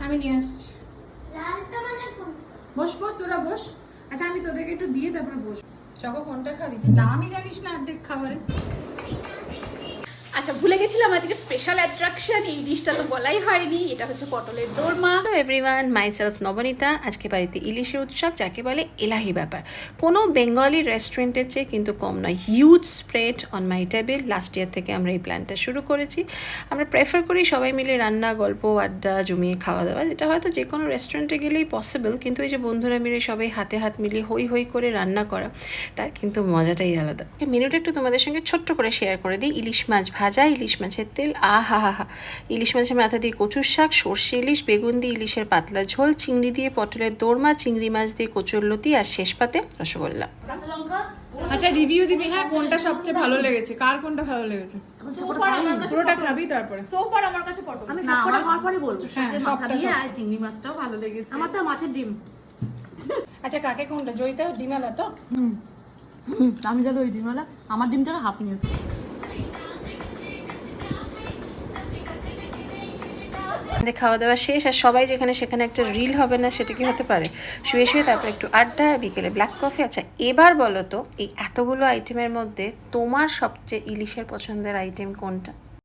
আমি নিয়ে আসছি। বস বস, তোরা বস। আচ্ছা আমি তোদেরকে একটু দিয়ে তারপরে বস। চকো কোনটা খাবি? তুই নামই জানিস না অর্ধেক খাবারে। আচ্ছা ভুলে গেছিলাম আজকে স্পেশাল অ্যাট্রাকশন, এই ডিশটা তো বলাই হয়নি, এটা হচ্ছে পটলের দোরমা। তো এভরিওয়ান, মাইসেলফ নবনীতা। আজকে বাড়িতে ইলিশের উৎসব, যাকে বলে এলাহি ব্যাপার। কোনো বেঙ্গলি রেস্টুরেন্টের চেয়ে কিন্তু কম নয়। Huge spread on my table. Last year থেকে আমরা এই প্ল্যানটা শুরু করেছি। আমরা প্রেফার করি সবাই মিলে রান্না, গল্প, আড্ডা জমিয়ে খাওয়া দাওয়া, যেটা হয়তো যে কোনো রেস্টুরেন্টে গেলেই পসিবল, কিন্তু এই যে বন্ধুরা মিলে সবাই হাতে হাত মিলিয়ে হই হই করে রান্না করা, তার কিন্তু মজাটাই আলাদা। মেনুটা একটু তোমাদের সঙ্গে ছোট্ট করে শেয়ার করে দিই। ইলিশ মাছ ভাজা, ইলিশ মাছের তেল, আহা হা হা, ইলিশ মাছের মাথা দিয়ে কচুর শাক, সর্ষে ইলিশ, বেগুন দিয়ে ইলিশের পাতলা ঝোল, চিংড়ি দিয়ে পটলের দোরমা, চিংড়ি মাছ দিয়ে কচুরলতি, আর শেষ পাতে রসগোল্লা। আচ্ছা রিভিউ দিবি হ্যাঁ, কোনটা সবচেয়ে ভালো লেগেছে, কার কোনটা ভালো লেগেছে? পুরোটা খাবি তারপরে। সোফার আমার কাছে পটল, আমি সবকটা খাওয়ার পরে বলবো। হ্যাঁ, মাথা সবটা, দিয়ে সবটা। আর চিংড়ি মাছটাও ভালো লেগেছে। আমার তো মাছের ডিম। আচ্ছা কাকে কোনটা? জয়িতা ডিমালা তো? আমি গেল ওই ডিমওয়ালা, আমার ডিম থেকে হাফ নিয়ে। আমাদের খাওয়া দাওয়া শেষ, আর সবাই যেখানে সেখানে একটা রিল হবে না, সেটা কি হতে পারে? শুয়ে শুয়ে তারপর একটু আড্ডা, বিকেলে ব্ল্যাক কফি। আচ্ছা এবার বলো তো, এই এতগুলো আইটেমের মধ্যে তোমার সবচেয়ে ইলিশের পছন্দের আইটেম কোনটা?